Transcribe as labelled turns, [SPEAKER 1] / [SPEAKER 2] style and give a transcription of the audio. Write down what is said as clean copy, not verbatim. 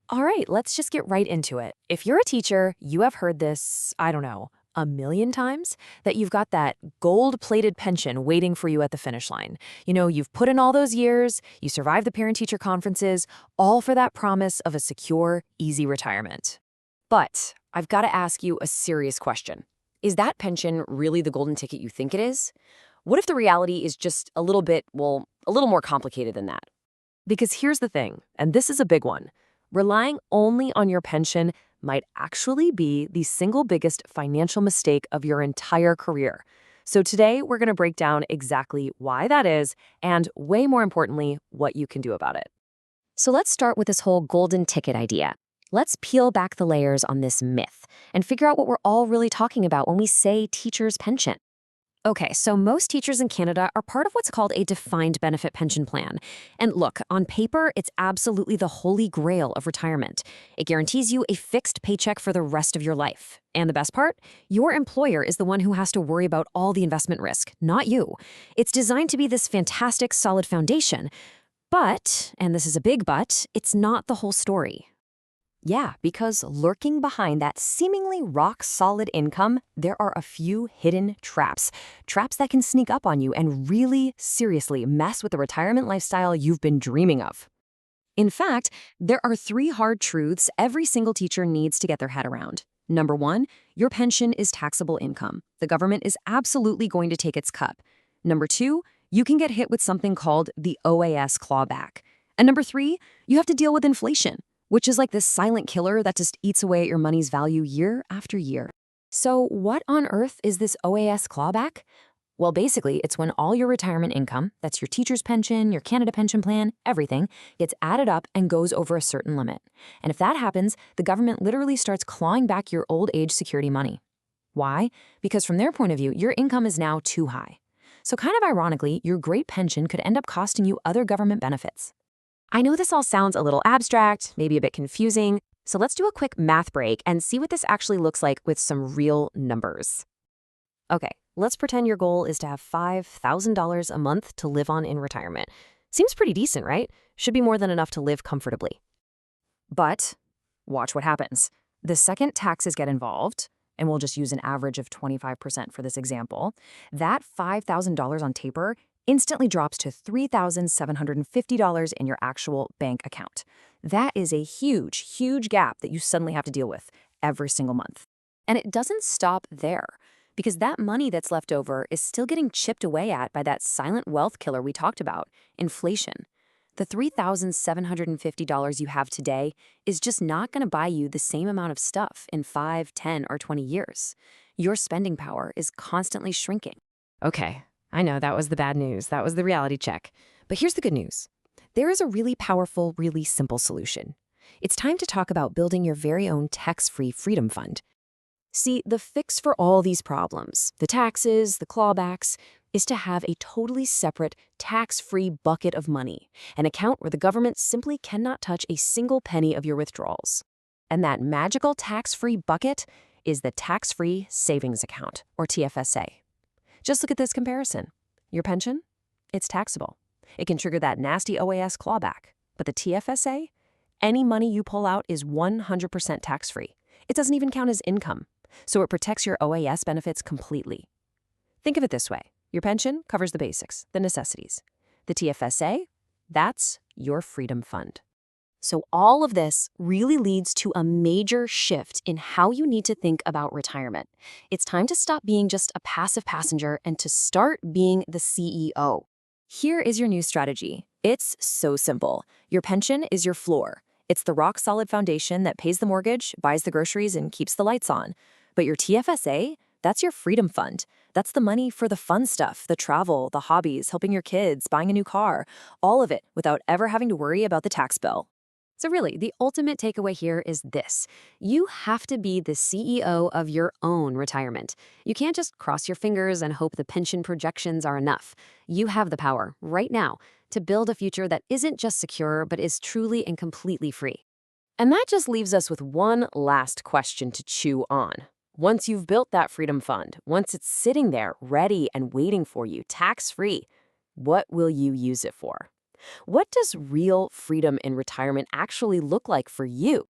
[SPEAKER 1] All right, let's just get right into it. If you're a teacher, you have heard this, I don't know, a million times, that you've got that gold-plated pension waiting for you at the finish line. You've put in all those years, you survived the parent-teacher conferences, all for that promise of a secure, easy retirement. But I've got to ask you a serious question. Is that pension really the golden ticket you think it is? What if the reality is just a little bit, well, a little more complicated than that? Because here's the thing, and this is a big one. Relying only on your pension might actually be the single biggest financial mistake of your entire career. So today, we're going to break down exactly why that is and, way more importantly, what you can do about it.
[SPEAKER 2] So let's start with this whole golden ticket idea. Let's peel back the layers on this myth and figure out what we're all really talking about when we say teacher's pension. Okay, so most teachers in Canada are part of what's called a defined benefit pension plan. And look, on paper, it's absolutely the holy grail of retirement. It guarantees you a fixed paycheck for the rest of your life. And the best part? Your employer is the one who has to worry about all the investment risk, not you. It's designed to be this fantastic, solid foundation. But, and this is a big but, it's not the whole story.
[SPEAKER 3] Yeah, because lurking behind that seemingly rock-solid income, there are a few hidden traps. Traps that can sneak up on you and really, seriously mess with the retirement lifestyle you've been dreaming of. In fact, there are 3 hard truths every single teacher needs to get their head around. Number 1, your pension is taxable income. The government is absolutely going to take its cut. Number 2, you can get hit with something called the OAS clawback. And number 3, you have to deal with inflation, which is like this silent killer that just eats away at your money's value year after year.
[SPEAKER 2] So what on earth is this OAS clawback? Well, basically, it's when all your retirement income, that's your teacher's pension, your Canada pension plan, everything, gets added up and goes over a certain limit. And if that happens, the government literally starts clawing back your old age security money. Why? Because from their point of view, your income is now too high. So kind of ironically, your great pension could end up costing you other government benefits.
[SPEAKER 1] I know this all sounds a little abstract, maybe a bit confusing, so let's do a quick math break and see what this actually looks like with some real numbers. Okay, let's pretend your goal is to have $5,000 a month to live on in retirement. Seems pretty decent, right? Should be more than enough to live comfortably. But watch what happens. The second taxes get involved, and we'll just use an average of 25% for this example, that $5,000 on paper instantly drops to $3,750 in your actual bank account. That is a huge, huge gap that you suddenly have to deal with every single month. And it doesn't stop there, because that money that's left over is still getting chipped away at by that silent wealth killer we talked about, inflation. The $3,750 you have today is just not going to buy you the same amount of stuff in 5, 10, or 20 years. Your spending power is constantly shrinking. Okay, I know that was the bad news. That was the reality check. But here's the good news. There is a really powerful, really simple solution. It's time to talk about building your very own tax-free freedom fund. See, the fix for all these problems, the taxes, the clawbacks, is to have a totally separate, tax-free bucket of money, an account where the government simply cannot touch a single penny of your withdrawals. And that magical tax-free bucket is the tax-free savings account, or TFSA. Just look at this comparison. Your pension? It's taxable. It can trigger that nasty OAS clawback. But the TFSA? Any money you pull out is 100% tax-free. It doesn't even count as income. So it protects your OAS benefits completely. Think of it this way. Your pension covers the basics, the necessities. The TFSA? That's your freedom fund. So all of this really leads to a major shift in how you need to think about retirement. It's time to stop being just a passive passenger and to start being the CEO. Here is your new strategy. It's so simple. Your pension is your floor. It's the rock-solid foundation that pays the mortgage, buys the groceries, and keeps the lights on. But your TFSA, that's your freedom fund. That's the money for the fun stuff, the travel, the hobbies, helping your kids, buying a new car, all of it without ever having to worry about the tax bill. So really, the ultimate takeaway here is this. You have to be the CEO of your own retirement. You can't just cross your fingers and hope the pension projections are enough. You have the power, right now, to build a future that isn't just secure, but is truly and completely free. And that just leaves us with one last question to chew on. Once you've built that freedom fund, once it's sitting there ready and waiting for you, tax-free, what will you use it for? What does real freedom in retirement actually look like for you?